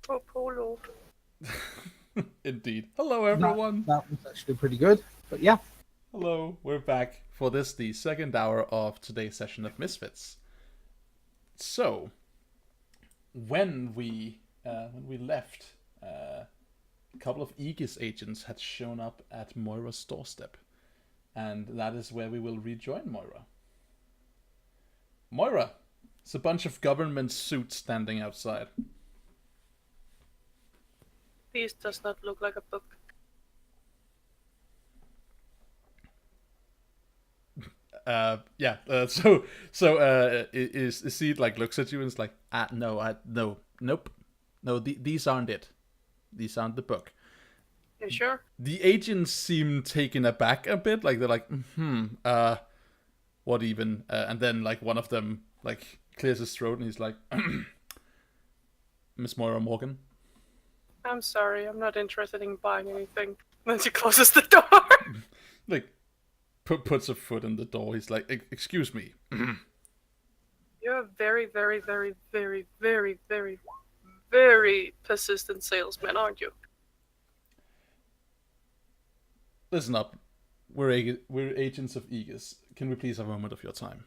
Oh, poor Lord. Indeed. Hello, everyone. That was actually pretty good. But yeah. Hello, we're back for this, the second hour of today's session of Misfits. So, when we left, a couple of Aegis agents had shown up at Moira's doorstep, and that is where we will rejoin Moira. Moira, it's a bunch of government suits standing outside. This does not look like a book. Is he like looks at you and is like, nope, these aren't it. These aren't the book. You sure? The agents seem taken aback a bit, like they're like, what even? And then like one of them like clears his throat and he's like, Miss Moira Morgan. I'm sorry, I'm not interested in buying anything. Then she closes the door. Like, puts a foot in the door. He's like, excuse me. You're a very, very, very, very, very, very, very persistent salesman, aren't you? Listen up. We're agents of Aegis. Can we please have a moment of your time?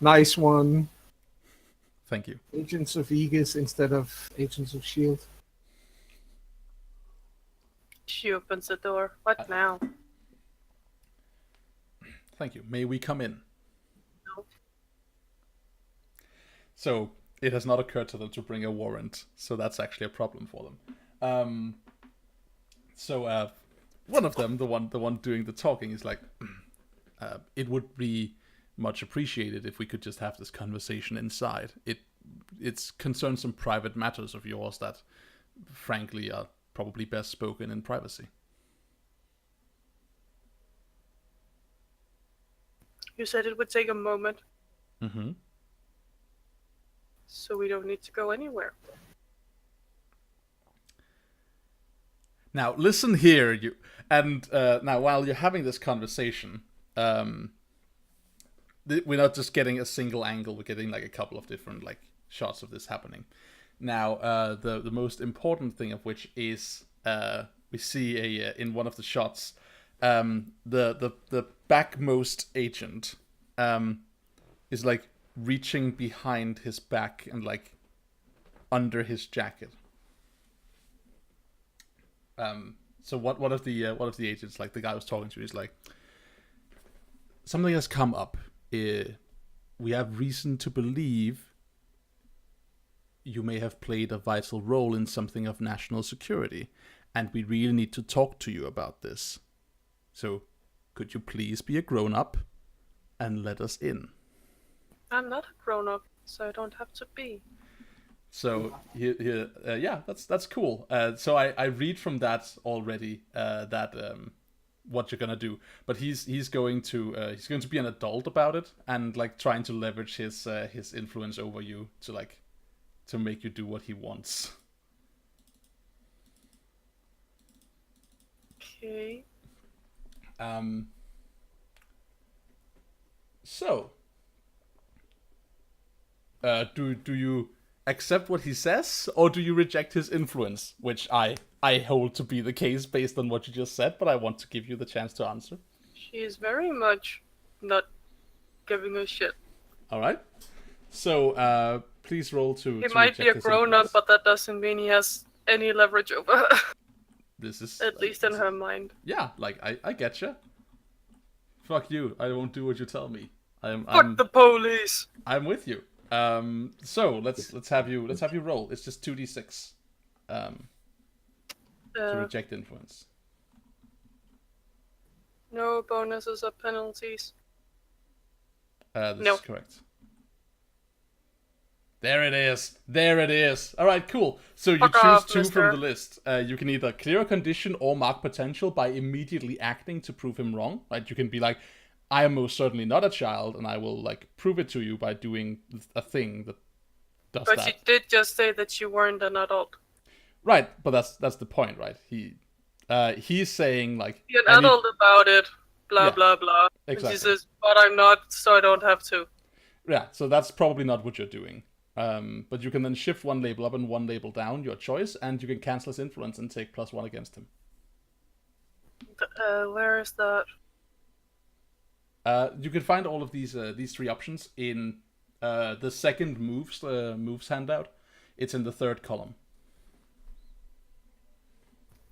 Nice one. Thank you. Agents of Aegis instead of Agents of S.H.I.E.L.D. She opens the door. What now? Thank you. May we come in? No. So, it has not occurred to them to bring a warrant, so that's actually a problem for them. One of them, the one doing the talking, is like, it would be much appreciated if we could just have this conversation inside. It's concerns some private matters of yours that, frankly, are probably best spoken in privacy. You said it would take a moment. Mm-hmm. So we don't need to go anywhere. Now, listen here, you. And now, while you're having this conversation, we're not just getting a single angle. We're getting like a couple of different like shots of this happening. Now, the most important thing of which is we see in one of the shots, the backmost agent is like reaching behind his back and like under his jacket. So one of the agents, like the guy I was talking to, is like, something has come up. We have reason to believe you may have played a vital role in something of national security, and we really need to talk to you about this. So, could you please be a grown-up and let us in? I'm not a grown-up, so I don't have to be. So yeah, that's cool. So I read from that already that what you're gonna do, but he's going to be an adult about it and like trying to leverage his influence over you to make you do what he wants. Okay. So, do you accept what he says, or do you reject his influence? Which I hold to be the case based on what you just said, but I want to give you the chance to answer. She is very much not giving a shit. All right. So, please roll to. He might be a grown-up, but that doesn't mean he has any leverage over her. This is at least in her mind. Yeah, like I getcha. Fuck you! I won't do what you tell me. Fuck the police. I'm with you. So let's have you roll. It's just 2d6. To reject influence. No bonuses or penalties. This no. is correct. There it is. All right, cool. So you choose two from the list. You can either clear a condition or mark potential by immediately acting to prove him wrong. Right? You can be like, I am most certainly not a child, and I will like prove it to you by doing a thing that does that. But you did just say that you weren't an adult. Right, but that's the point, right? He's saying like, be an adult about it. Blah blah blah. Exactly. And she says, but I'm not, so I don't have to. Yeah, so that's probably not what you're doing. But you can then shift one label up and one label down, your choice, and you can cancel his influence and take +1 against him. Where is that? You can find all of these 3 options in the second moves handout. It's in the 3rd column.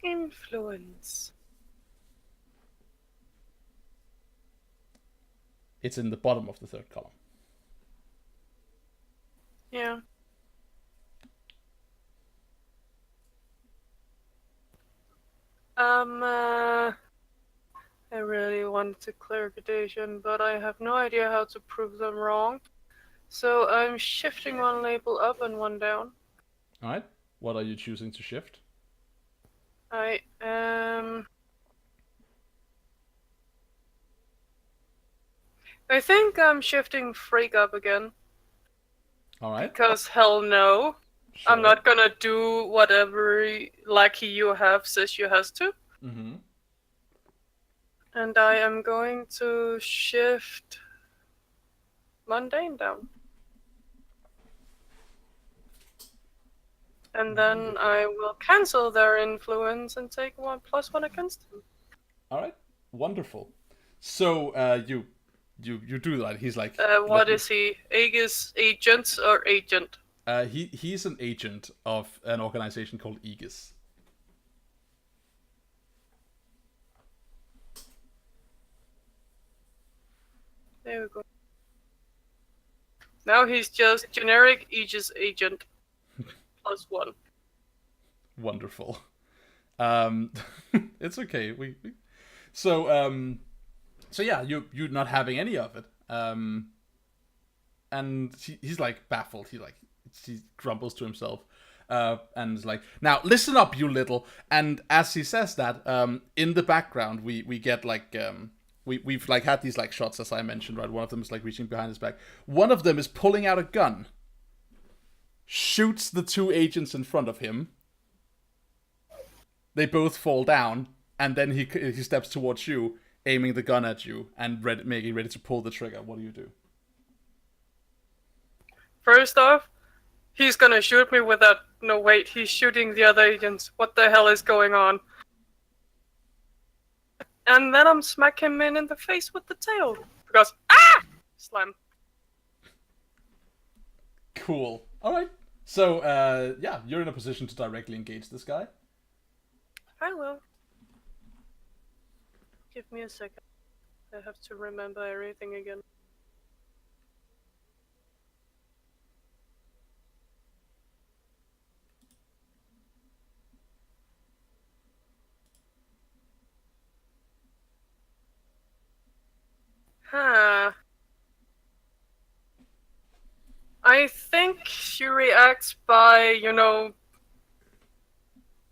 Influence. It's in the bottom of the 3rd column. Yeah. I really wanted to clarification, but I have no idea how to prove them wrong. So I'm shifting one label up and one down. Alright. What are you choosing to shift? I think I'm shifting Freak up again. Alright. Because hell no. Sure. I'm not gonna do whatever Lucky You Have says you has to. Mm-hmm. And I am going to shift Mundane down. And then I will cancel their influence and take +1 against them. Alright. Wonderful. So you do that. He's like What is he? Aegis agent or agent? He's an agent of an organization called Aegis. There we go. Now he's just generic Aegis agent. +1. Wonderful. It's okay. So yeah, you're not having any of it. And he's like baffled. He grumbles to himself. And is like, now listen up, you little. And as he says that, in the background we get like we've like had these like shots, as I mentioned, right? One of them is like reaching behind his back. One of them is pulling out a gun, shoots the 2 agents in front of him. They both fall down, and then he steps towards you, aiming the gun at you, and making ready to pull the trigger. What do you do? First off, he's gonna shoot me without... No, wait, he's shooting the other agents. What the hell is going on? And then I'm smack him in the face with the tail. Because, slam. Cool. Alright. So, yeah, you're in a position to directly engage this guy. I will. Give me a second. I have to remember everything again. I think she reacts by,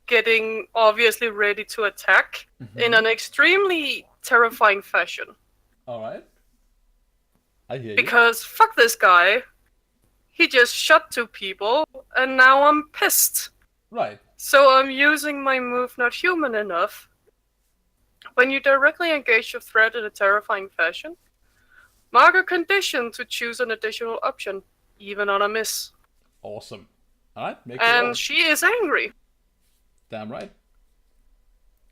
getting obviously ready to attack in an extremely terrifying fashion. Alright. I hear you. Because fuck this guy. He just shot 2 people, and now I'm pissed. Right. So I'm using my move Not Human Enough. When you directly engage your threat in a terrifying fashion, mark a condition to choose an additional option, even on a miss. Awesome. Alright, make it And roll. she is angry. Damn right.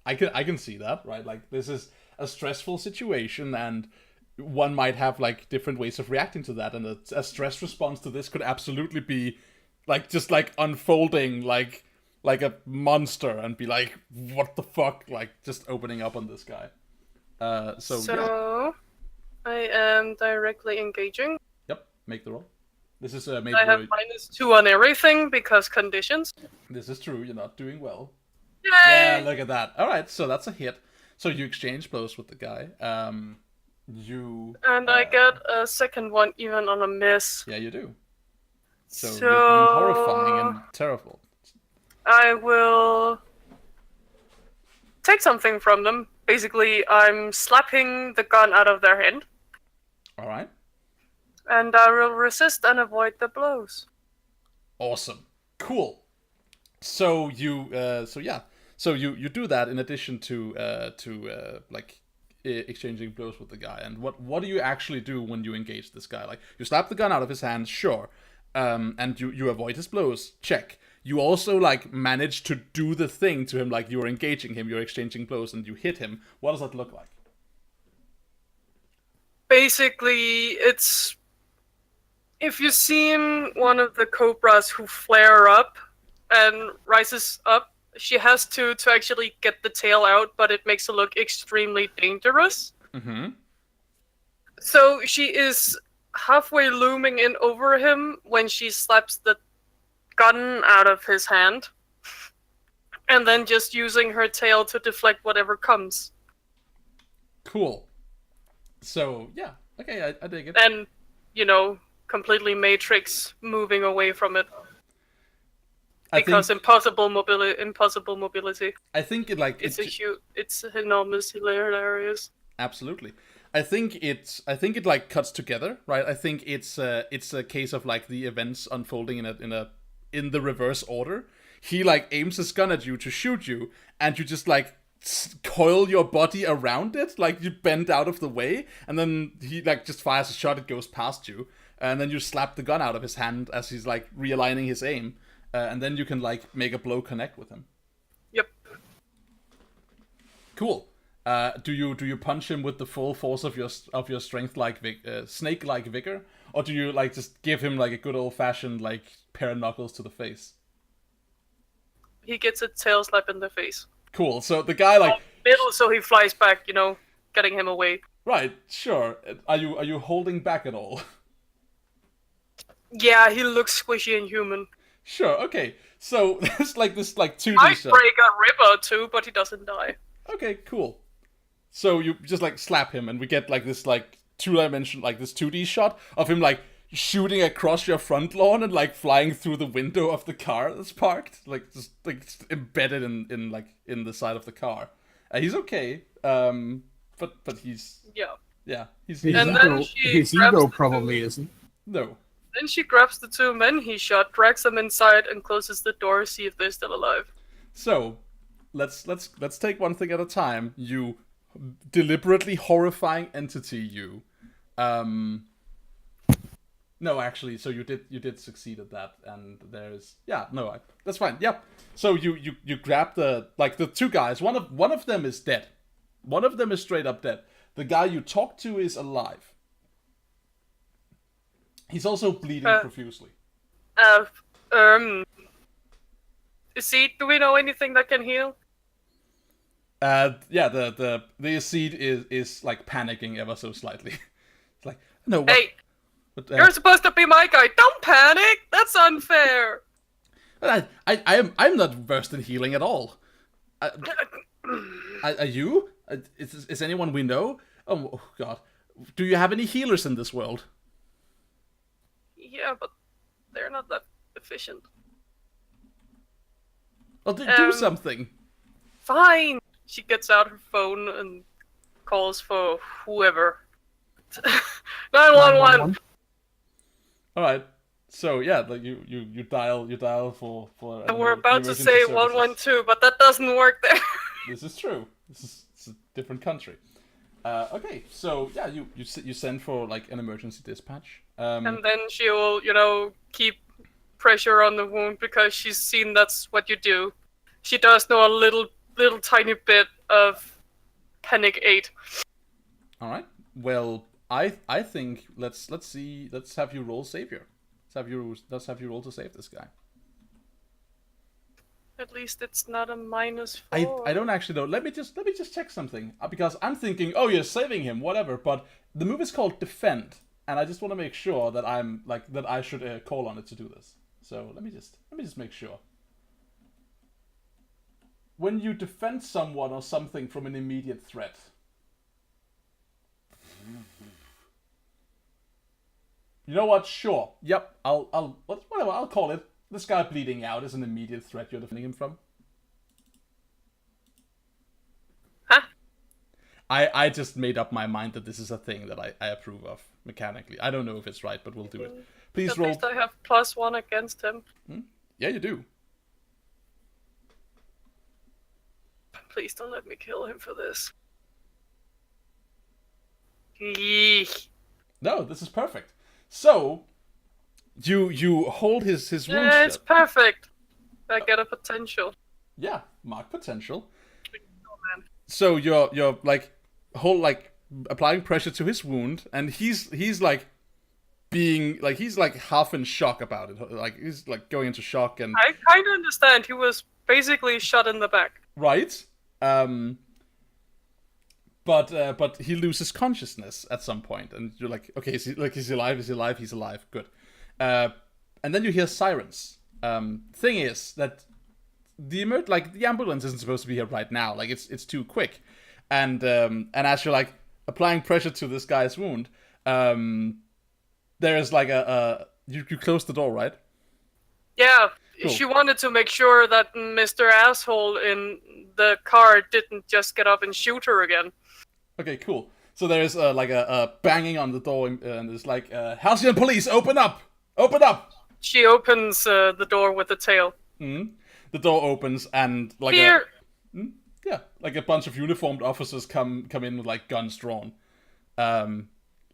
I can see that, right? Like, this is a stressful situation, and one might have like different ways of reacting to that, and a stress response to this could absolutely be like just like unfolding like a monster and be like, what the fuck? Like, just opening up on this guy. So yeah. I am directly engaging. Yep, make the roll. This is I have -2 on everything because conditions. This is true. You're not doing well. Yay! Yeah, look at that. All right, so that's a hit. So you exchange blows with the guy. I get a second one even on a miss. Yeah, you do. So you're being horrifying and terrible. I will take something from them. Basically, I'm slapping the gun out of their hand. All right. And I will resist and avoid the blows. Awesome. Cool. So you do that in addition to exchanging blows with the guy. And what do you actually do when you engage this guy? Like, you slap the gun out of his hand, sure. and you avoid his blows. Check. You also like manage to do the thing to him, like you're engaging him, you're exchanging blows, and you hit him. What does that look like? Basically, it's if you've seen one of the cobras who flare up and rises up, she has to actually get the tail out, but it makes it look extremely dangerous. Mm-hmm. So she is halfway looming in over him when she slaps the gun out of his hand, and then just using her tail to deflect whatever comes. Cool. So, yeah. Okay, I dig it. And, completely Matrix moving away from it. Because impossible mobility. I think It's enormous hilarious. Absolutely. I think it like cuts together, right? I think it's a case of like the events unfolding in the reverse order. He like aims his gun at you to shoot you, and you just like coil your body around it, like you bend out of the way, and then he like just fires a shot. It goes past you, and then you slap the gun out of his hand as he's like realigning his aim, and then you can like make a blow connect with him. Yep. Cool. Do you punch him with the full force of your strength, like snake-like vigor, or do you like just give him like a good old-fashioned like pair of knuckles to the face? He gets a tail slap in the face. Cool. So the guy like middle, so he flies back, getting him away. Right. Sure. Are you holding back at all? Yeah, he looks squishy and human. Sure. Okay. So there's like this like 2D I shot. break a rib or two, but he doesn't die. Okay. Cool. So you just like slap him, and we get like this like 2D like this 2D shot of him like shooting across your front lawn and like flying through the window of the car that's parked, like just embedded in the side of the car. He's okay, but he's he's and then his ego probably isn't. No. Then she grabs the two men he shot, drags them inside, and closes the door to see if they're still alive. So let's take one thing at a time. You deliberately horrifying entity, you. No, actually, so you did succeed at that, and there's that's fine. Yep. So you grab the two guys. One of them is dead. One of them is straight up dead. The guy you talk to is alive. He's also bleeding profusely. Do we know anything that can heal? Yeah, the Acid is like panicking ever so slightly. It's like, no, what? Hey, you're supposed to be my guy. Don't panic. That's unfair. I'm not versed in healing at all. Are you? Is anyone we know? Oh God, do you have any healers in this world? Yeah, but they're not that efficient. Well, do something. Fine. She gets out her phone and calls for whoever. 911. All right. So yeah, like you dial for. And we're about to say 112, but that doesn't work there. This is true. It's a different country. Okay, so yeah, you send for like an emergency dispatch. And then she will, keep pressure on the wound because she's seen that's what you do. She does know a little tiny bit of Panic 8. All right. Well, I think let's have you roll savior. Let's have you roll to save this guy. At least it's not a -4. I don't actually know. Let me just check something because I'm thinking, oh, you're saving him, whatever. But the move is called defend, and I just want to make sure that that I should call on it to do this. So let me just make sure. When you defend someone or something from an immediate threat. You know what? Sure. Yep. I'll call it. This guy bleeding out is an immediate threat you're defending him from. Huh? I just made up my mind that this is a thing that I approve of mechanically. I don't know if it's right, but we'll do it. Please roll. At least I have +1 against him. Yeah, you do. Please don't let me kill him for this. Eek. No, this is perfect. So, you hold his wound Yeah, it's shut. perfect. I get a potential. Yeah, mark potential. Oh, man. So you're like applying pressure to his wound, and he's like being like he's like half in shock about it. Like he's like going into shock and I kind of understand. He was basically shot in the back. right. But he loses consciousness at some point, and you're like, okay, is he alive? Is he alive? He's alive. Good. And then you hear sirens. Thing is that the ambulance isn't supposed to be here right now. Like it's too quick, and as you're like applying pressure to this guy's wound, there is like you close the door, right? Yeah, Cool. she wanted to make sure that Mr. Asshole in the car didn't just get up and shoot her again. Okay, cool. So there's like a banging on the door, and it's like, Halcyon police, open up! Open up! She opens the door with the tail. The door opens, and like Here! like a bunch of uniformed officers come in with like guns drawn.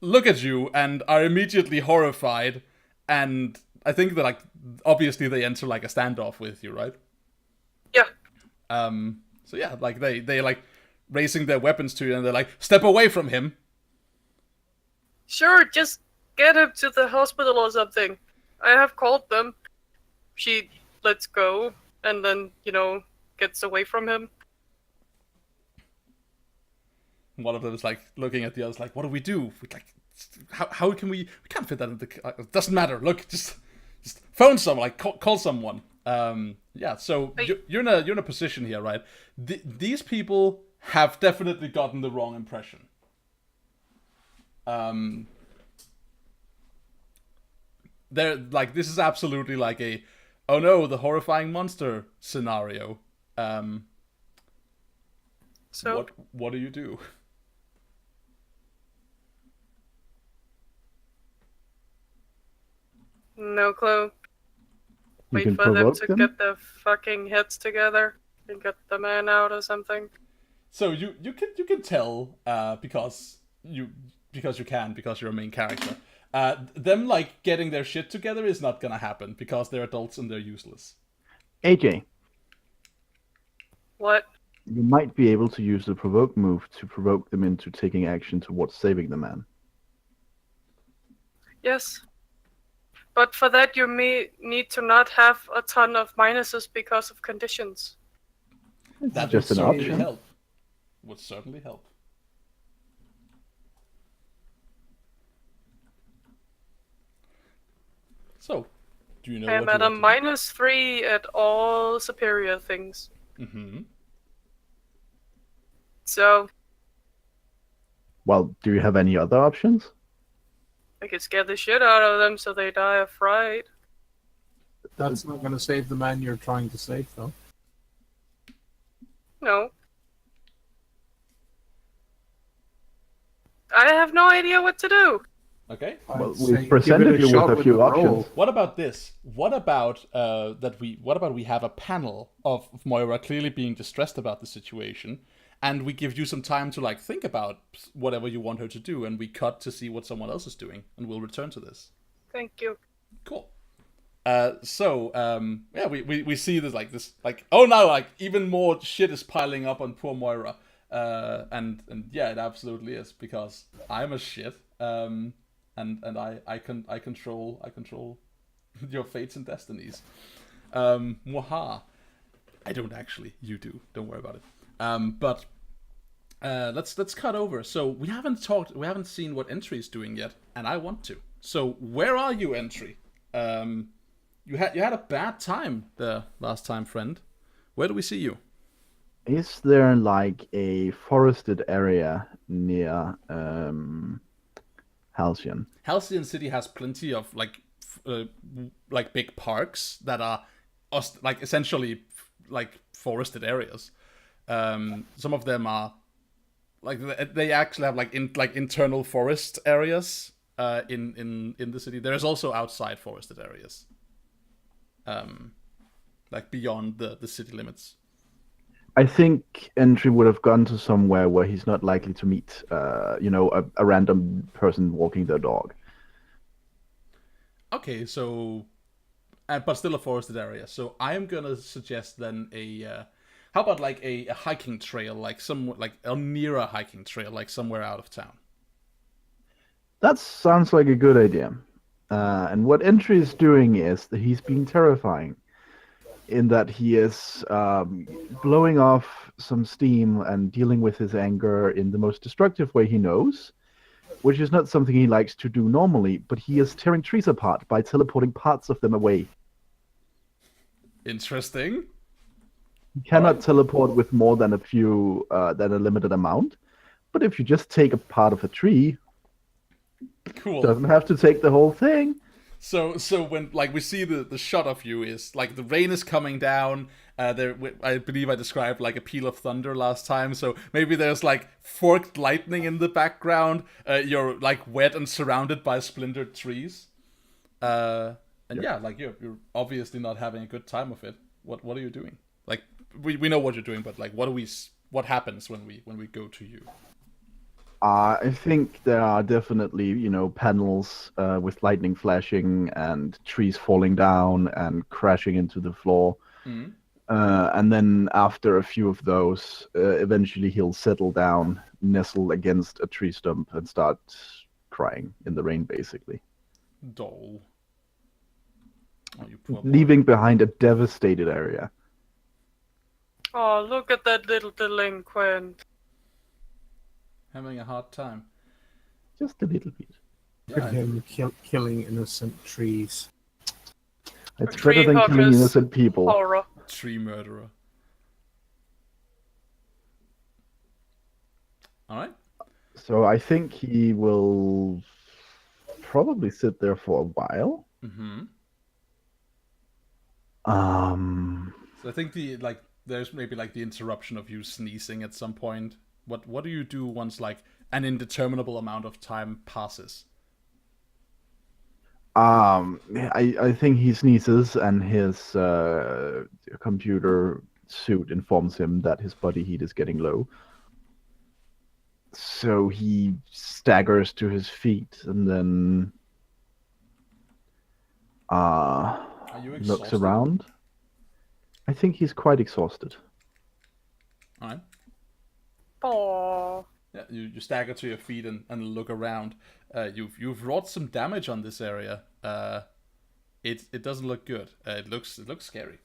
Look at you and are immediately horrified, and I think that like obviously they enter like a standoff with you, right? Yeah. So yeah, like they like raising their weapons to you, and they're like, step away from him. Sure, just get him to the hospital or something. I have called them. She lets go, and then, gets away from him. One of them is like looking at the others like, what do we do? We like, how can we can't fit that in the car. It doesn't matter. Look, just phone someone, like call someone. Yeah, so you're in a position here, right? These people have definitely gotten the wrong impression. They're like, this is absolutely like a, oh no, the horrifying monster scenario. So what do you do? no clue. You Wait can for them provoke to them? get their fucking heads together and get the man out or something. So you can tell because you're a main character. Them like getting their shit together is not gonna happen because they're adults and they're useless. AJ, What? you might be able to use the provoke move to provoke them into taking action towards saving the man. Yes. But for that, you may need to not have a ton of minuses because of conditions. That just would an certainly option. help. Would certainly help. So, do you know I'm what at you a want to -3 at all superior things. do? Mm-hmm. So Well, do you have any other options? I could scare the shit out of them so they die of fright. That's not going to save the man you're trying to save, though. No. I have no idea what to do. Okay. Well, I'd say we've presented give it you a with a shot few the roll. options. What about this? What about we have a panel of Moira clearly being distressed about the situation, and we give you some time to like think about whatever you want her to do, and we cut to see what someone else is doing, and we'll return to this. Thank you. Cool. Yeah, we see this oh no, like even more shit is piling up on poor Moira. And yeah, it absolutely is because I'm a shit. And I control your fates and destinies. Mwaha. I don't actually. You do. Don't worry about it. But let's cut over. So we haven't seen what Entry is doing yet, and I want to. So where are you, Entry? You had a bad time the last time, friend. Where do we see you? Is there like a forested area near Halcyon? Halcyon City has plenty of like big parks that are like essentially like forested areas. Some of them are like they actually have like internal forest areas in the city. There's also outside forested areas, like beyond the city limits. I think Entry would have gone to somewhere where he's not likely to meet, a random person walking their dog. Okay, so but still a forested area. So I am gonna suggest then how about like a hiking trail, like near a hiking trail, like somewhere out of town. That sounds like a good idea. And what Entry is doing is that he's being terrifying in that he is blowing off some steam and dealing with his anger in the most destructive way he knows, which is not something he likes to do normally, but he is tearing trees apart by teleporting parts of them away. Interesting. You cannot Alright. teleport with more than than a limited amount. But if you just take a part of a tree, Cool. doesn't have to take the whole thing. So when like we see the shot of you is like the rain is coming down. I believe I described like a peal of thunder last time. So maybe there's like forked lightning in the background. You're like wet and surrounded by splintered trees. And yeah, like you're obviously not having a good time of it. What are you doing? Like we know what you're doing, but like what happens when we go to you? I think there are definitely, panels with lightning flashing and trees falling down and crashing into the floor. Mm-hmm. And then after a few of those, eventually he'll settle down, nestle against a tree stump, and start crying in the rain, basically. Dole. Oh, you poor boy. Leaving behind a devastated area. Oh, look at that little delinquent. Having a hard time. Just a little bit. Look at him killing innocent trees. It's Tree better than killing huggers. innocent people. Horror. Tree murderer. Alright. So I think he will probably sit there for a while. Mm-hmm. So I think there's maybe like the interruption of you sneezing at some point. What do you do once like an indeterminable amount of time passes? I think he sneezes and his computer suit informs him that his body heat is getting low. So he staggers to his feet and then Are you looks exhausted? around. I think he's quite exhausted. Alright. Aww. Yeah, you stagger to your feet and look around. You've wrought some damage on this area. It doesn't look good. It looks scary.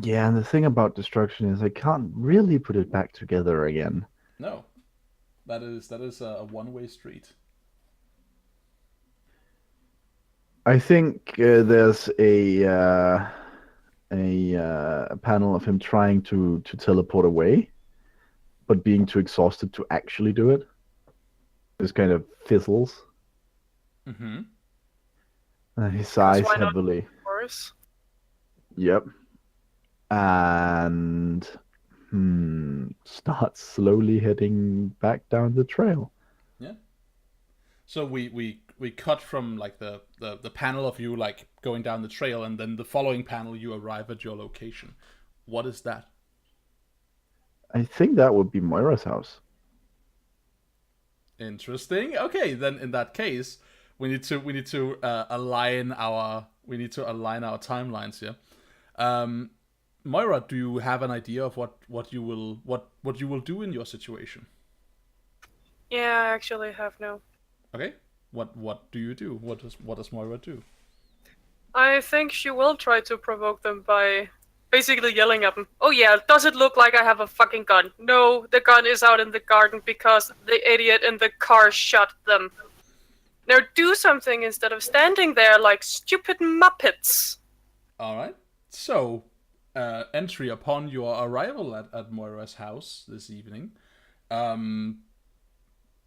Yeah, and the thing about destruction is I can't really put it back together again. No, that is a one-way street. I think there's a panel of him trying to teleport away, but being too exhausted to actually do it. Just kind of fizzles. Mm-hmm. He sighs why not? heavily. Of course. Yep. And starts slowly heading back down the trail. Yeah. So we cut from like the panel of you like going down the trail, and then the following panel you arrive at your location. What is that? I think that would be Moira's house. Interesting. Okay, then in that case, we need to align our timelines here. Moira, do you have an idea of what you will do in your situation? Yeah, I actually have no. Okay. What do you do? What does Moira do? I think she will try to provoke them by basically yelling at them. Oh yeah, does it look like I have a fucking gun? No, the gun is out in the garden because the idiot in the car shot them. Now do something instead of standing there like stupid muppets. Alright. So, entry upon your arrival at Moira's house this evening.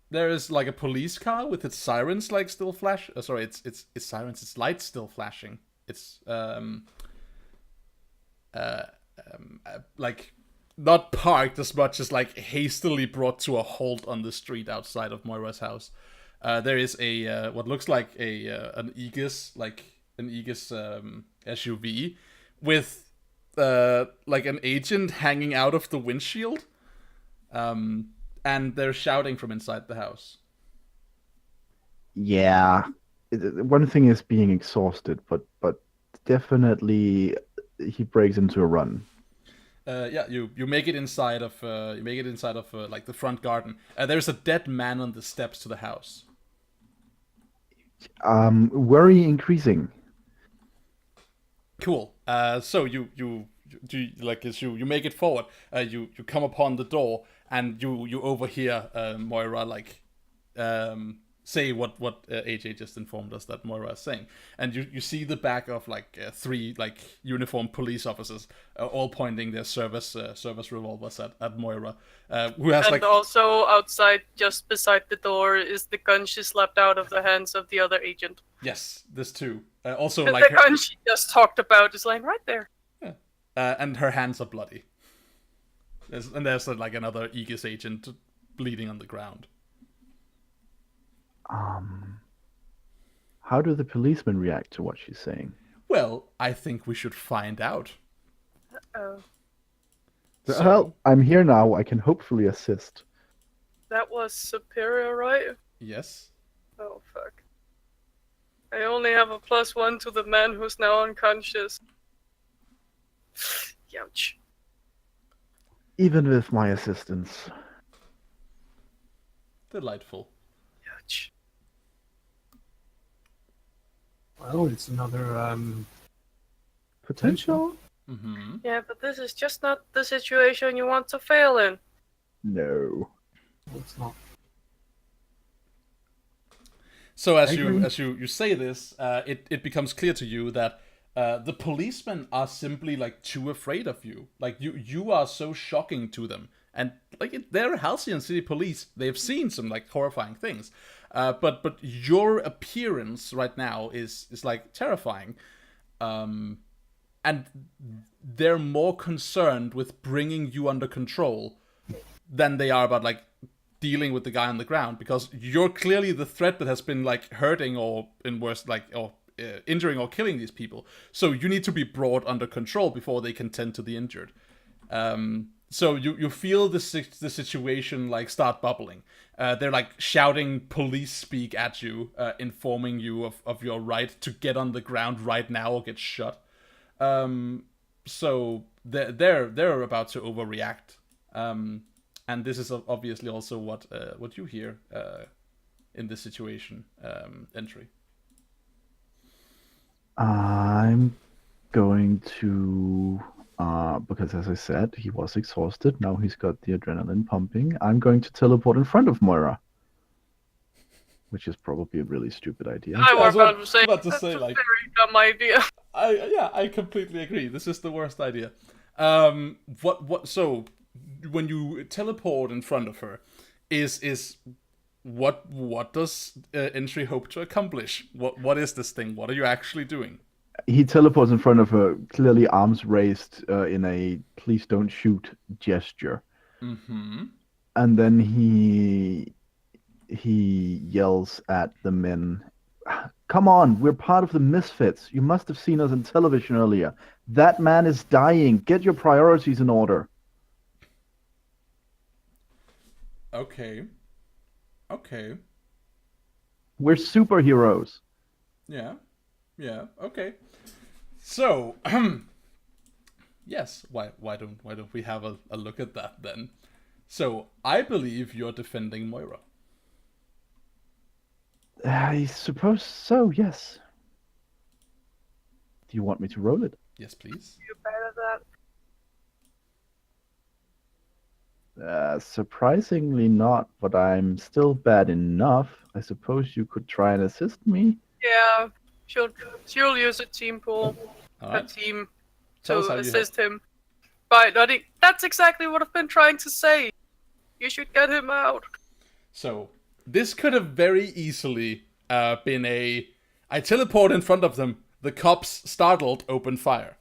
There is like a police car with its sirens like still flash. Sorry, it's sirens. Its lights still flashing. It's like not parked as much as like hastily brought to a halt on the street outside of Moira's house. There is a what looks like an Aegis SUV with like an agent hanging out of the windshield. And they're shouting from inside the house. Yeah. One thing is being exhausted, but definitely he breaks into a run. Yeah, you make it inside of like the front garden. There's a dead man on the steps to the house. Worry increasing. Cool. So you make it forward. You come upon the door and you overhear Moira say what AJ just informed us that Moira is saying, and you see the back of three uniformed police officers, all pointing their service revolvers at Moira, who has And also outside, just beside the door, is the gun she slapped out of the hands of the other agent. yes, this too. Also And like the gun she just talked about is lying right there. and her hands are bloody. There's another Aegis agent bleeding on the ground. How do the policemen react to what she's saying? Well, I think we should find out. Oh, So- Well, I'm here now. I can hopefully assist. that was Superior, right? Yes. Oh, fuck. I only have a +1 to the man who's now unconscious. Youch. Even with my assistance. Delightful. Youch. Well, it's another Potential? Mm-hmm. Yeah, but this is just not the situation you want to fail in. No. It's not. So I as agree. you say this, it becomes clear to you that the policemen are simply too afraid of you. You are so shocking to them, and they're Halcyon City police. They've seen some horrifying things, but your appearance right now is terrifying, and they're more concerned with bringing you under control than they are about dealing with the guy on the ground, because you're clearly the threat that has been hurting or in worse injuring or killing these people. So you need to be brought under control before they can tend to the injured. So you feel the situation start bubbling. They're shouting police speak at you, informing you of your right to get on the ground right now or get shot. So they're about to overreact. And this is obviously also what you hear in this situation, Entry. I'm going to, because as I said, he was exhausted. Now he's got the adrenaline pumping. I'm going to teleport in front of Moira. Which is probably a really stupid idea. I was what- about to say, about to that's say, a very dumb idea. I completely agree. This is the worst idea. So when you teleport in front of her, is what does Entry hope to accomplish? What is this thing? What are you actually doing? He teleports in front of her, clearly arms raised in a please don't shoot gesture. Mm-hmm. And then he yells at the men, "Come on, we're part of the Misfits. You must have seen us on television earlier. That man is dying. Get your priorities in order." Okay. We're superheroes. Yeah. Okay. So, yes. Why don't we have a look at that then? So I believe you're defending Moira. I suppose so. Yes. Do you want me to roll it? Yes, please. You're bad at that. Surprisingly not, but I'm still bad enough. I suppose you could try and assist me. Yeah, she'll use a team pool, All a right. team Tell us how to you assist him. By nodding. That's exactly what I've been trying to say. You should get him out. So this could have very easily been I teleport in front of them. The cops, startled, open fire.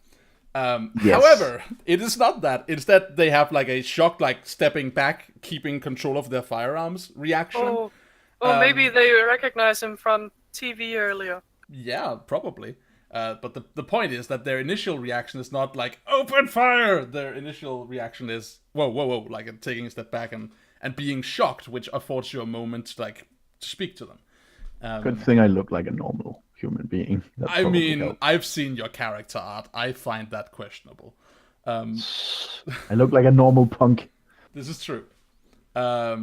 Yes. However, it is not that. Instead, they have a shocked, stepping back, keeping control of their firearms reaction. Oh, maybe they recognize him from TV earlier. Yeah, probably. But the point is that their initial reaction is not open fire. Their initial reaction is whoa, taking a step back and being shocked, which affords you a moment to speak to them. Good thing I look like a normal human being. That I probably mean, helps. I've seen your character art. I find that questionable. I look like a normal punk. This is true. I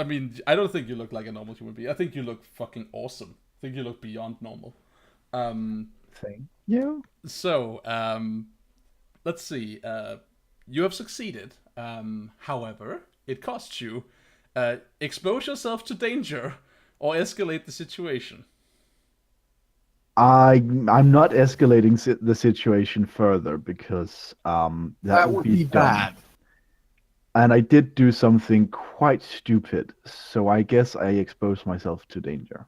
mean, I don't think you look like a normal human being. I think you look fucking awesome. I think you look beyond normal. Thank you. So, let's see. You have succeeded. However, it costs you. Expose yourself to danger or escalate the situation. I'm not escalating the situation further because that would be dumb. bad. And I did do something quite stupid, so I guess I expose myself to danger.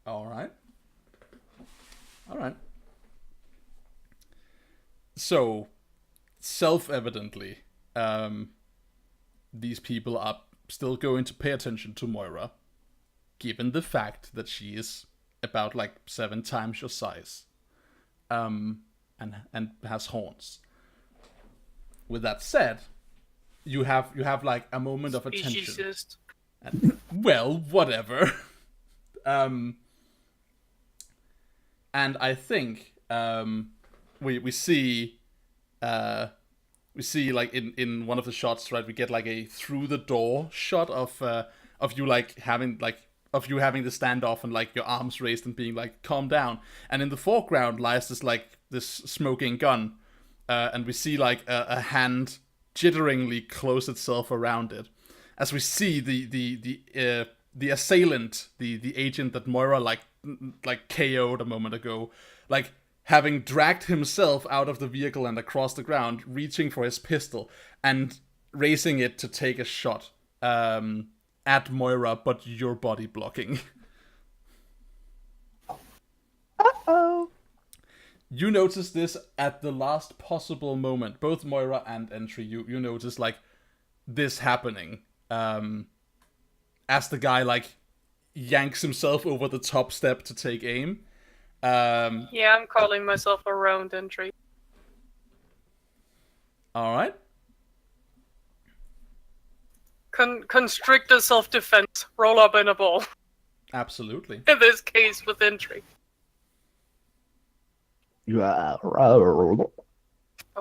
All right. So, self-evidently, these people are still going to pay attention to Moira, given the fact that she is about like 7 times your size, and has horns. With that said, you have like a moment of attention. Speciesist. And, well, whatever. And I think we see like in one of the shots, right? We get like a through the door shot of you like having the standoff and like your arms raised and being like calm down. And in the foreground lies this smoking gun, and we see like a hand jitteringly close itself around it, as we see the assailant, the agent that Moira like KO'd a moment ago, like having dragged himself out of the vehicle and across the ground, reaching for his pistol and raising it to take a shot at Moira, but your body blocking. Uh-oh. You notice this at the last possible moment. Both Moira and Entry, you notice like this happening. As the guy like yanks himself over the top step to take aim. Yeah, I'm calling myself a round entry. All right. Constrictor self-defense. Roll up in a ball. Absolutely. In this case, with entry. Yeah. Don't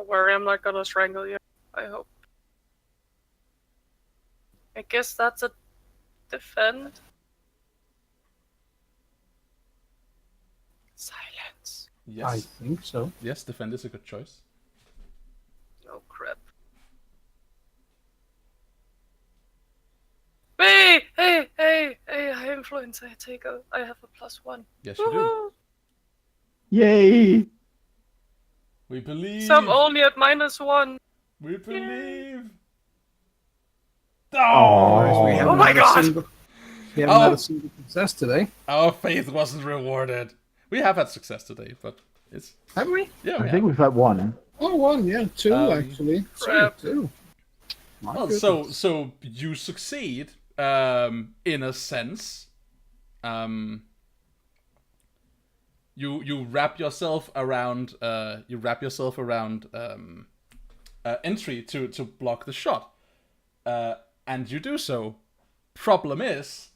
worry, I'm not gonna strangle you. I hope. I guess that's a defend. Silence. I Yes. think so. Yes, defend is a good choice. Oh crap. Hey, high influence, I have a +1. Yes, you do. Woohoo! Yay! We believe. So I'm only at -1. We believe. Oh, We haven't Oh my had a God! we haven't had a single success today. Our faith wasn't rewarded. We have had success today, but it's Have we? yeah. I think we've had one. Oh, one, yeah, two actually. Sorry, crap. two. My Well, goodness. so you succeed, in a sense. You wrap yourself around Entry to block the shot, and you do so. Problem is,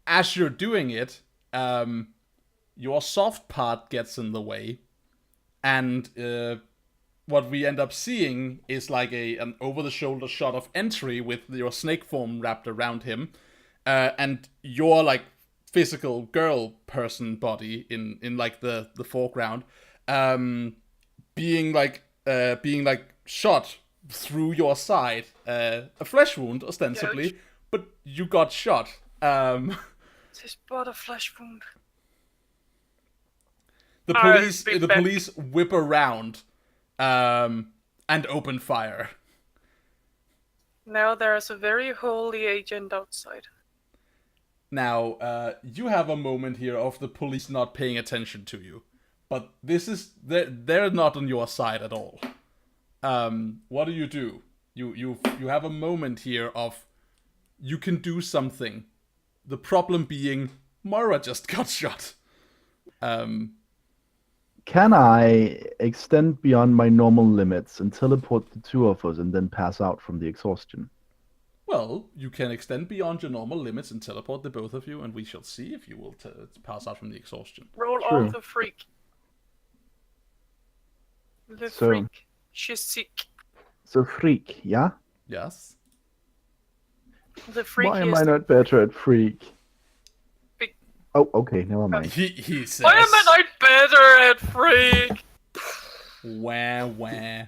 as you're doing it, your soft part gets in the way, and what we end up seeing is like an over-the-shoulder shot of Entry with your snake form wrapped around him, and your like physical girl person body in like the foreground, being like shot through your side, a flesh wound ostensibly, Ouch. but you got shot. This but a flesh wound. The Alright, police big the fan. police whip around, and open fire. Now there's a very holy agent outside. Now, you have a moment here of the police not paying attention to you, but they're not on your side at all. What do? You have a moment here of you can do something. The problem being Moira just got shot. Can I extend beyond my normal limits and teleport the two of us and then pass out from the exhaustion? Well, you can extend beyond your normal limits and teleport the both of you, and we shall see if you will pass out from the exhaustion. Roll True. on the freak. The So- freak. She's sick. So freak, yeah? Yes. The freak Why am is I not better at freak? Be- Oh, okay, never mind. He says. Why am I not better at freak? Wah wah.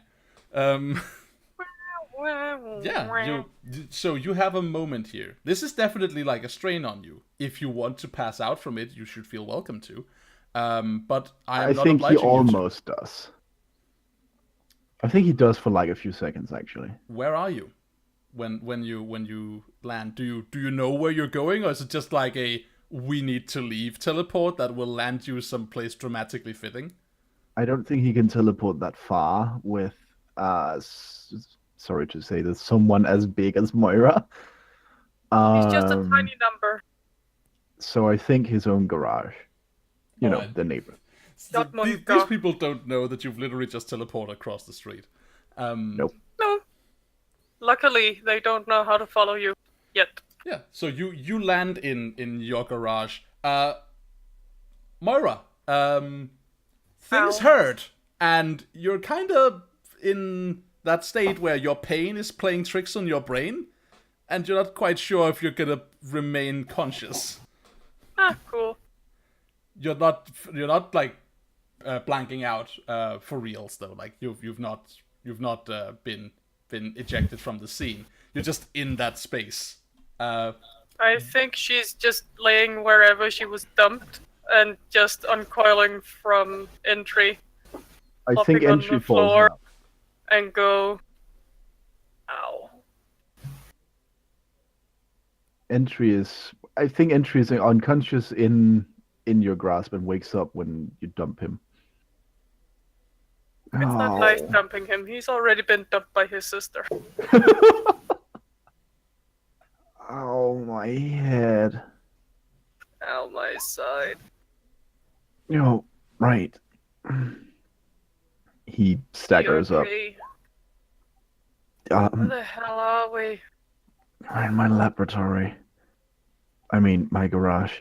Yeah. So you have a moment here. This is definitely like a strain on you. If you want to pass out from it, you should feel welcome to. But I am not think he obliging you to. almost does. I think he does for like a few seconds, actually. Where are you when you land? Do you know where you're going, or is it just like a we need to leave teleport that will land you someplace dramatically fitting? I don't think he can teleport that far with, sorry to say this, someone as big as Moira. He's just a tiny number. So I think his own garage. You know, Alright. the neighbor. These people don't know that you've literally just teleported across the street. Nope. No. Luckily, they don't know how to follow you yet. Yeah, so you land in your garage. Moira, things Ow. hurt, and you're kind of in that state where your pain is playing tricks on your brain, and you're not quite sure if you're gonna remain conscious. Ah, cool. You're not like blanking out for reals though. Like you've not been ejected from the scene. You're just in that space. I think she's just laying wherever she was dumped and just uncoiling from entry I Flopping think on entry the falls floor. out. and go. Ow. I think entry is unconscious in your grasp and wakes up when you dump him. It's not nice dumping him. He's already been dumped by his sister. Oh, my head. Ow, my side. You know, right. He staggers You up. okay? Where I'm the hell are we? in my laboratory. I mean, my garage.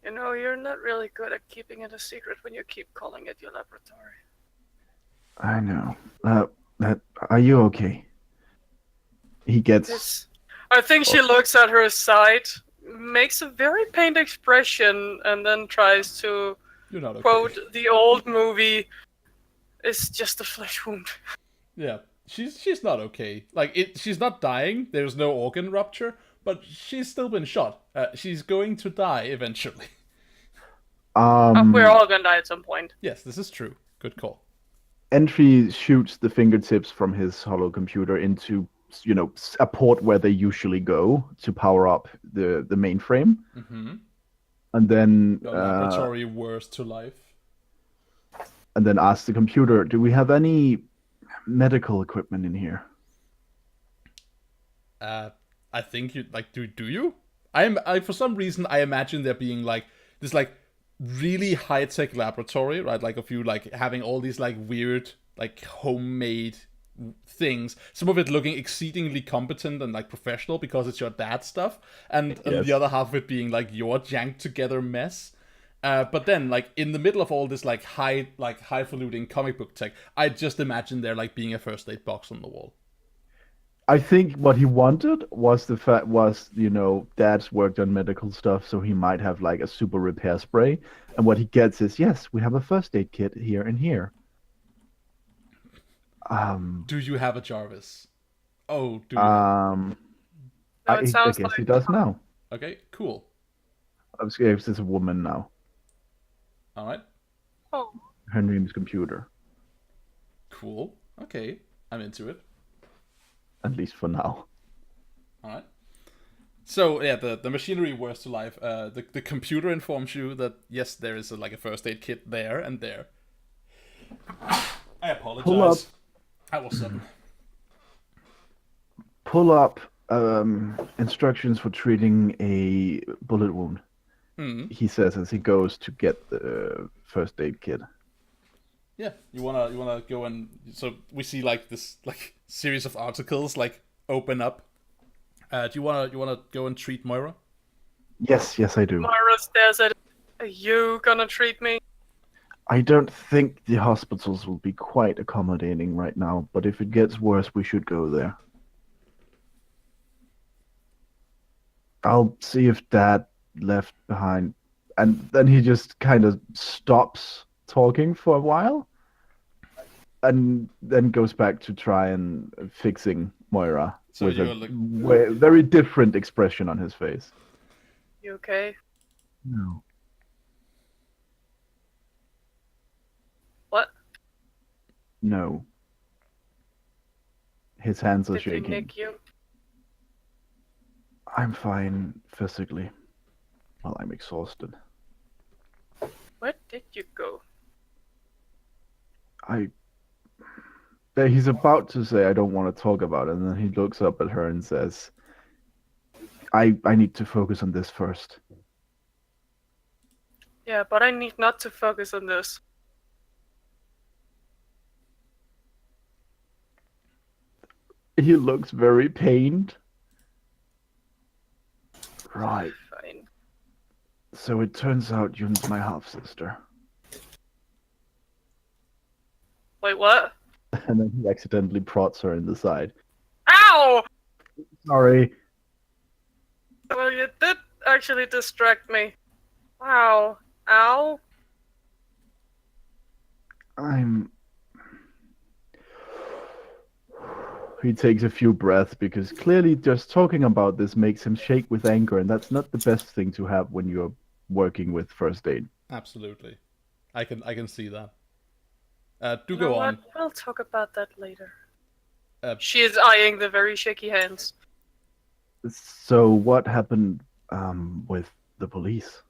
You know, you're not really good at keeping it a secret when you keep calling it your laboratory. I know. Are you okay? He gets. This, I think she looks at her side, makes a very pained expression, and then tries to You're not okay. quote the old movie, "It's just a flesh wound." Yeah, she's not okay. Like she's not dying. There's no organ rupture, but she's still been shot. She's going to die eventually. We're all gonna die at some point. Yes, this is true. Good call. Entry shoots the fingertips from his hollow computer into, a port where they usually go to power up the mainframe. Mm-hmm. And then Your laboratory worse to life. and then asks the computer, "Do we have any medical equipment in here?" I think you like. Do you? I for some reason I imagine there being like this like really high tech laboratory, right? Like of you like having all these like weird like homemade things. Some of it looking exceedingly competent and like professional because it's your dad's stuff, and Yes. the other half of it being like your janked together mess. But then, like in the middle of all this, like highfalutin comic book tech, I just imagine there like being a first aid box on the wall. I think what he wanted was Dad's worked on medical stuff, so he might have like a super repair spray. And what he gets is, yes, we have a first aid kit here and here. Do you have a Jarvis? Oh, do you? No, I it sounds guess like he does now. Okay, cool. I was guess it's a woman now. All right, Oh, Her name's Computer, cool. Okay, I'm into it. at least for now. All right. So yeah, the machinery worse to life. The computer informs you that yes, there is like a first aid kit there and there. I apologize. Pull up. I was sudden. Pull up instructions for treating a bullet wound. Hmm. He says as he goes to get the first aid kit. Yeah, you wanna go and so we see like this like series of articles like open up. Do you wanna go and treat Moira? Yes, I do. Mara stares at it. Are you gonna treat me? I don't think the hospitals will be quite accommodating right now, but if it gets worse, we should go there. I'll see if Dad left behind. And then he just kind of stops talking for a while and then goes back to try and fixing Moira So with you're a like, very different expression on his face. You okay? No. What? No. His hands are Did they shaking. nick you? I'm fine physically. Well, I'm exhausted. Where did you go? He's about to say I don't want to talk about it, and then he looks up at her and says, I need to focus on this first. Yeah, but I need not to focus on this. He looks very pained. Right. Fine. So it turns out Yun's my half-sister. Wait, what? And then he accidentally prods her in the side. Ow! Sorry. Well, you did actually distract me. Wow. Ow. He takes a few breaths because clearly just talking about this makes him shake with anger, and that's not the best thing to have when you're working with first aid. absolutely. I can see that. Do You know go what? on. We'll talk about that later. Uh, She is eyeing the very shaky hands. So what happened with the police?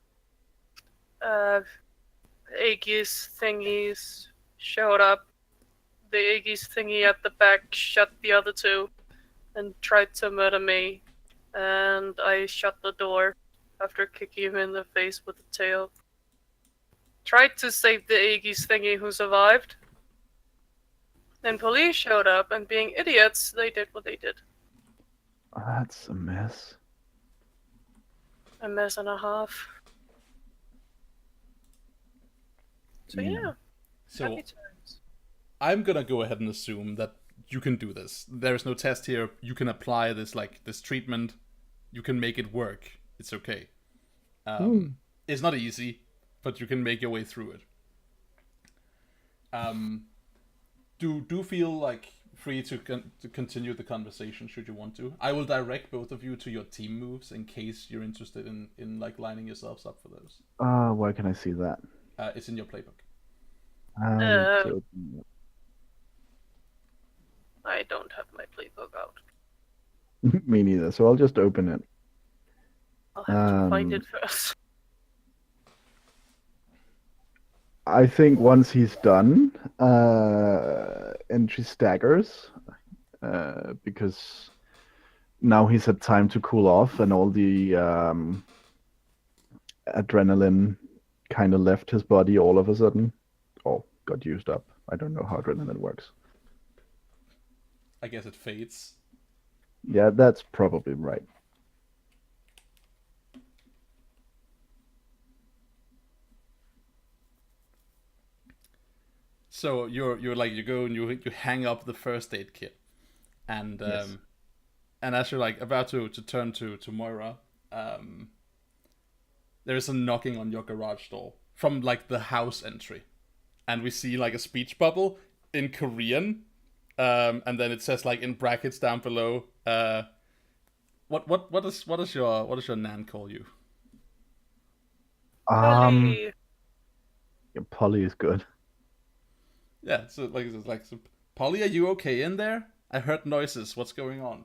Aegis thingies showed up. The Aegis thingy at the back shot the other two and tried to murder me. And I shut the door after kicking him in the face with the tail. Tried to save the Aegis thingy who survived. Then police showed up, and being idiots, they did what they did. That's a mess. A mess and a half. So yeah, So happy times. I'm gonna go ahead and assume that you can do this. There is no test here. You can apply this this treatment. You can make it work. It's okay. It's not easy, but you can make your way through it. Do feel like free to continue the conversation should you want to. I will direct both of you to your team moves in case you're interested in like lining yourselves up for those. Where can I see that? It's in your playbook. I don't have my playbook out. Me neither, so I'll just open it. I'll have to find it first. I think once he's done, entry staggers, because now he's had time to cool off and all the adrenaline kind of left his body all of a sudden. Oh, got used up. I don't know how adrenaline works. I guess it fades. Yeah, that's probably right. So you're like you go and you hang up the first aid kit, and Yes. and as you're like about to turn to Moira, there is a knocking on your garage door from like the house entry, and we see like a speech bubble in Korean, and then it says like in brackets down below, what does your nan call you? Polly. Yeah, Polly is good. Yeah, so Polly, are you okay in there? I heard noises. What's going on?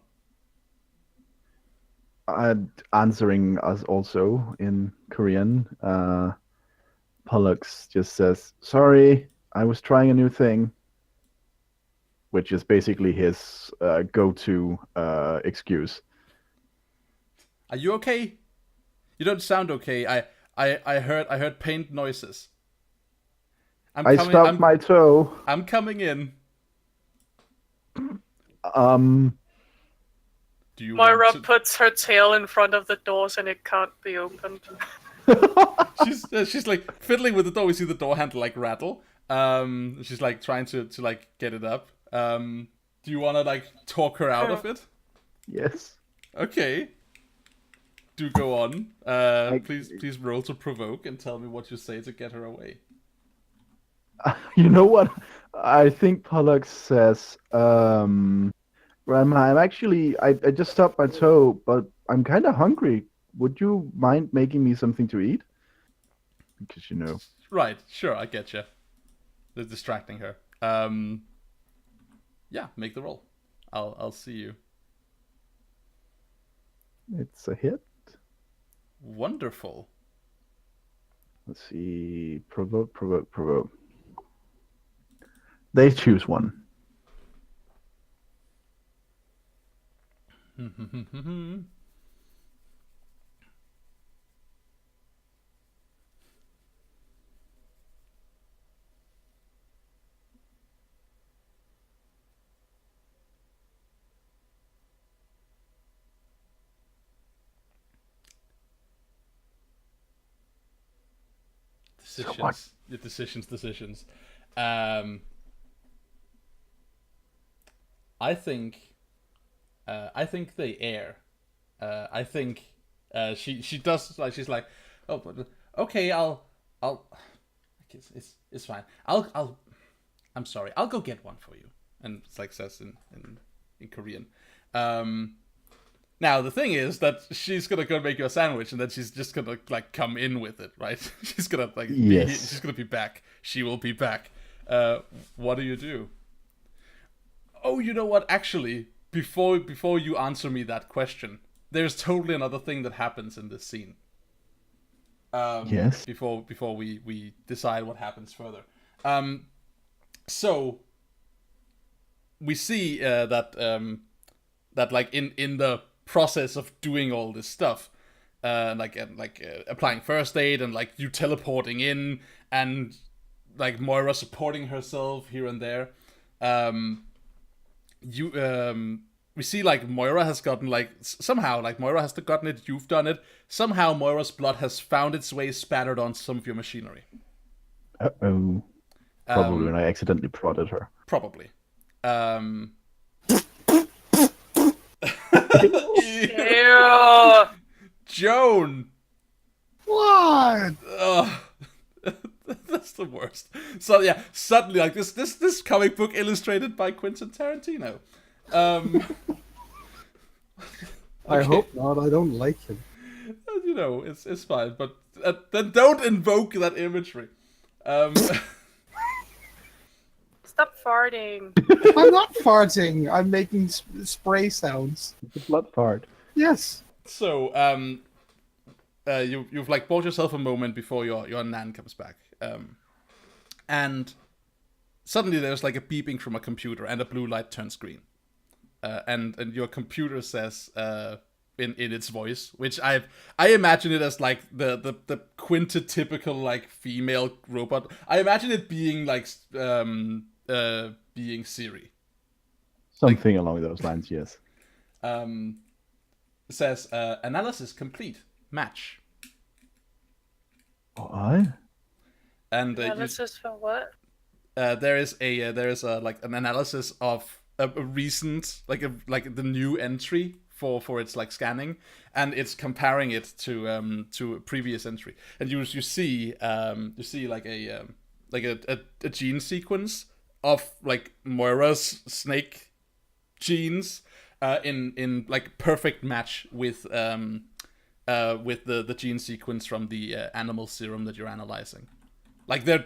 Answering us also in Korean, Pollux just says, "Sorry, I was trying a new thing," which is basically his go-to excuse. Are you okay? You don't sound okay. I heard pained noises. I stubbed my toe. I'm coming in. Do you Moira want to... puts her tail in front of the doors and it can't be opened. she's like fiddling with the door. We see the door handle like rattle. She's like trying to like get it up. Do you want to like talk her out of it? Yes. Okay. Do go on. Please roll to provoke and tell me what you say to get her away. You know what? I think Pollux says, Grandma, I just stubbed my toe, but I'm kind of hungry. Would you mind making me something to eat? Because you know. Right, sure, I get you. They're distracting her. Yeah, make the roll. I'll see you. It's a hit. Wonderful. Let's see. Provoke. They choose one. Decisions. I think they err. I think she does, like, she's like, oh, okay, I'll it's fine. I'm sorry. I'll go get one for you. And it's like says in Korean. Now the thing is that she's gonna go make you a sandwich, and then she's just gonna like come in with it, right? She's gonna like she's gonna be back. She will be back. What do you do? Oh, you know what? Actually, before you answer me that question, there's totally another thing that happens in this scene. Yes. Before we decide what happens further. So we see that like in the process of doing all this stuff, applying first aid and like you teleporting in and like Moira supporting herself here and there, we see like Moira has gotten like somehow like Moira has gotten it, you've done it, somehow Moira's blood has found its way spattered on some of your machinery. Uh-oh. Probably when I accidentally prodded her. Probably. Ew. Joan! What? That's the worst. So yeah, suddenly like this comic book illustrated by Quentin Tarantino. I hope not. I don't like him. You know, it's fine, but then don't invoke that imagery. Stop farting. I'm not farting. I'm making spray sounds. It's a blood fart. Yes. So you've like bought yourself a moment before your nan comes back, and suddenly there's like a beeping from a computer and a blue light turns green, and your computer says in its voice, which I imagine it as like the quintutypical like female robot. I imagine it being like being Siri. Something along those lines, yes. Says analysis complete, match. What? And Analysis for what? there is a like an analysis of a recent like the new entry for its like scanning, and it's comparing it to a previous entry, and you see like a gene sequence of like Moira's snake genes in like perfect match with the gene sequence from the animal serum that you're analyzing. Like they're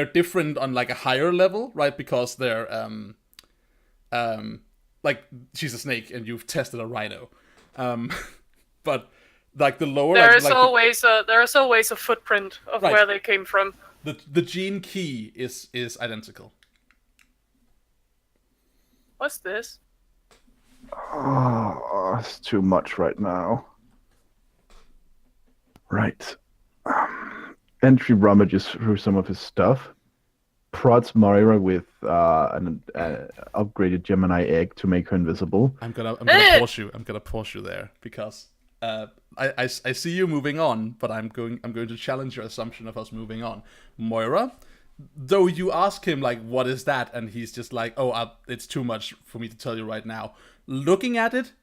different on like a higher level, right? Because they're like she's a snake and you've tested a rhino, but like the lower There's like always a footprint of Right. where they came from. the gene key is identical. What's this? Oh, it's too much right now. Right. Entry rummages through some of his stuff prods Moira with an upgraded Gemini egg to make her invisible. I'm gonna pause you. I'm gonna pause you there because I see you moving on, but I'm going to challenge your assumption of us moving on. Moira, though you ask him like, what is that, and he's just like, oh, it's too much for me to tell you right now. Looking at it,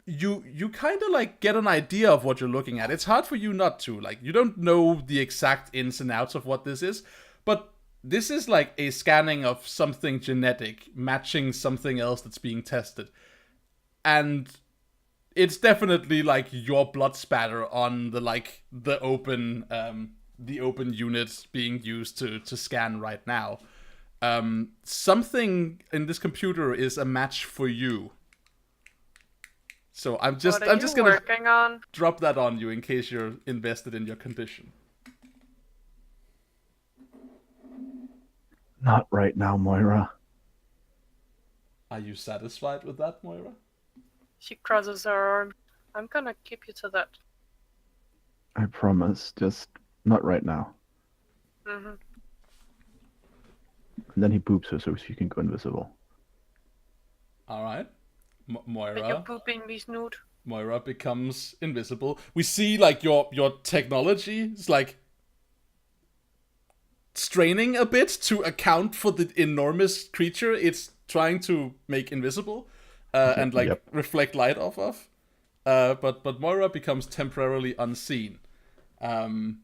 you kind of like get an idea of what you're looking at. It's hard for you not to, like, you don't know the exact ins and outs of what this is, but this is like a scanning of something genetic matching something else that's being tested. And it's definitely like your blood spatter on the open unit being used to scan right now. Something in this computer is a match for you. So I'm just gonna working on? drop that on you in case you're invested in your condition. Not right now, Moira. Are you satisfied with that, Moira? She crosses her arms. I'm gonna keep you to that. I promise. Just not right now. Mm-hmm. And then he boops her so she can go invisible. All right, Are you Moira. pooping me, Snoot? Moira becomes invisible. We see like your technology is like straining a bit to account for the enormous creature it's trying to make invisible and like Yep. reflect light off of. But Moira becomes temporarily unseen. And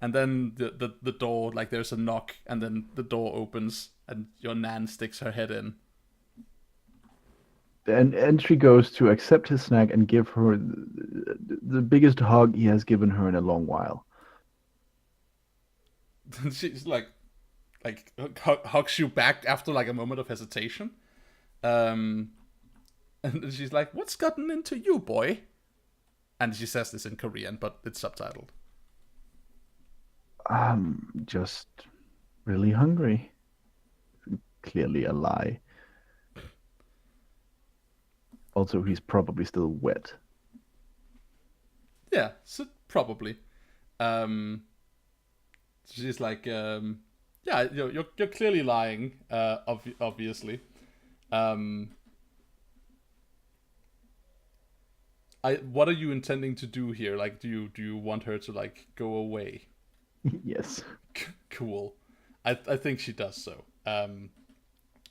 then the door, like there's a knock, and then the door opens, and your Nan sticks her head in. And Entry goes to accept his snack and give her the biggest hug he has given her in a long while. She's like hugs you back after like a moment of hesitation. And she's like, "What's gotten into you, boy?" And she says this in Korean, but it's subtitled. Just really hungry. Clearly a lie. Also, he's probably still wet. Yeah, so probably. She's like, yeah, you're clearly lying. Obviously. What are you intending to do here? Like, do you want her to like go away? Yes. Cool. I think she does so.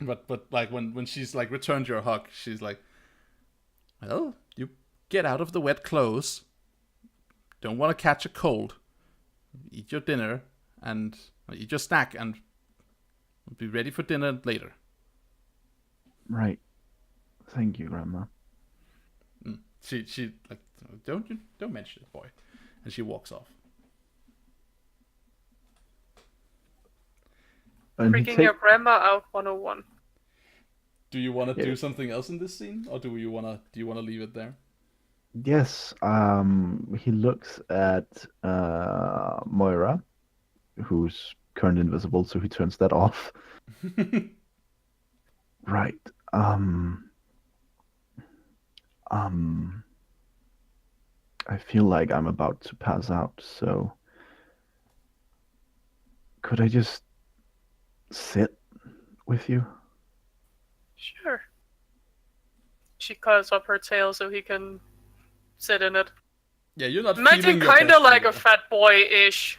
But like when she's like returned your hug, she's like, well, you get out of the wet clothes. Don't want to catch a cold. Eat your dinner and eat your snack and be ready for dinner later. Right. Thank you, Grandma. She like, don't mention it, boy. And she walks off. And he Freaking your grandma out 101. Do you want to Yeah. do something else in this scene, or do you want to leave it there? Yes, he looks at Moira, who's currently invisible, so he turns that off. Right. I feel like I'm about to pass out, so could I just sit with you? Sure. She curls up her tail so he can sit in it. Yeah, you're not Imagine feeling your kind best of like a either. fat boy-ish.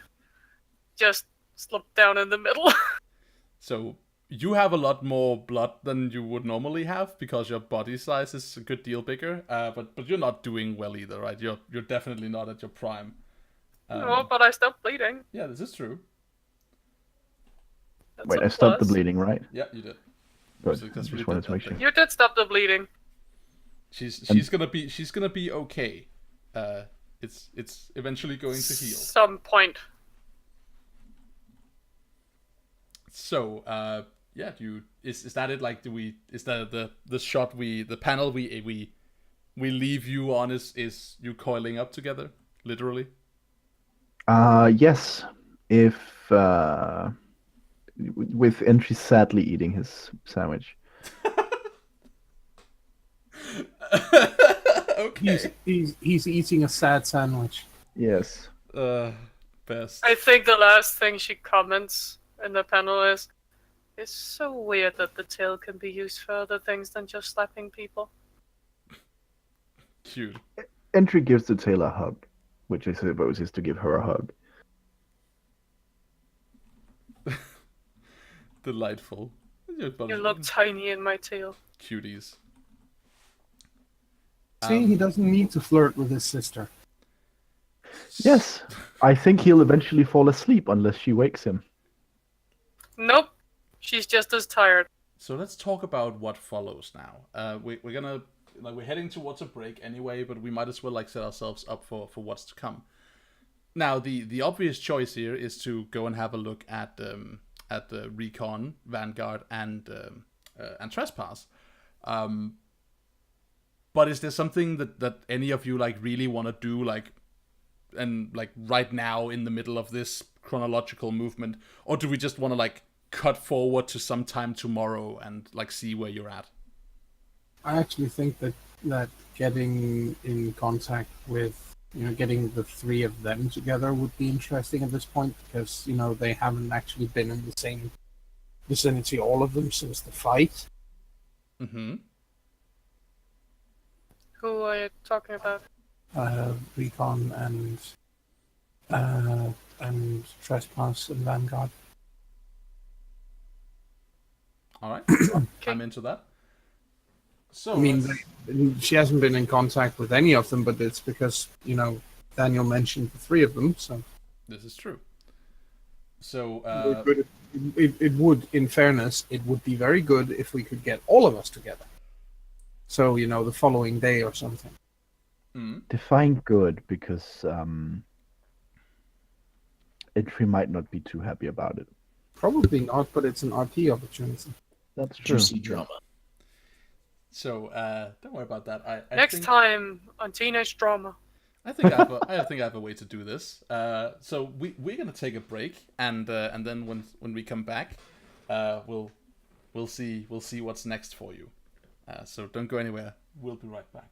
Just slip down in the middle. So you have a lot more blood than you would normally have because your body size is a good deal bigger. But you're not doing well either, right? You're definitely not at your prime. No, but I stopped bleeding. Yeah, this is true. That's Wait, a I stopped the plus. bleeding, right? Yeah, you did. Good. So that's Just really wanted good to make that sure. thing. You did stop the bleeding. She's gonna be okay. It's eventually going to heal. Some point. So yeah, is that it? Like, is that the shot the panel we leave you on is you coiling up together, literally? Yes. If with Entry sadly eating his sandwich. Okay. He's eating a sad sandwich. Yes. Best. I think the last thing she comments in the panel is, It's so weird that the tail can be used for other things than just slapping people. Cute. Entry gives the tail a hug, which I suppose is to give her a hug. Delightful. You look tiny in my tail. Cuties. See, he doesn't need to flirt with his sister. Yes, I think he'll eventually fall asleep unless she wakes him. Nope. She's just as tired. So let's talk about what follows now. We're gonna we're heading towards a break anyway, but we might as well set ourselves up for what's to come. Now the obvious choice here is to go and have a look at the Recon, Vanguard, and Trespass. But is there something that any of you really want to do and right now in the middle of this chronological movement, or do we just want to cut forward to sometime tomorrow and see where you're at? I actually think that getting in contact with, getting the three of them together would be interesting at this point, because, they haven't actually been in the same vicinity, all of them, since the fight. Mm-hmm. Who are you talking about? Recon and Trespass and Vanguard. All right. I'm into that. So I mean, she hasn't been in contact with any of them, but it's because, Daniel mentioned the three of them, so... This is true. So, it would, in fairness, it would be very good if we could get all of us together. So, the following day or something. Define good, because Entry might not be too happy about it. Probably not, but it's an RP opportunity. That's true. Juicy drama. So, don't worry about that. I Next think, time on Teenage Drama. I think I have a way to do this. So we're gonna take a break, and then when we come back, we'll see what's next for you. So don't go anywhere. We'll be right back.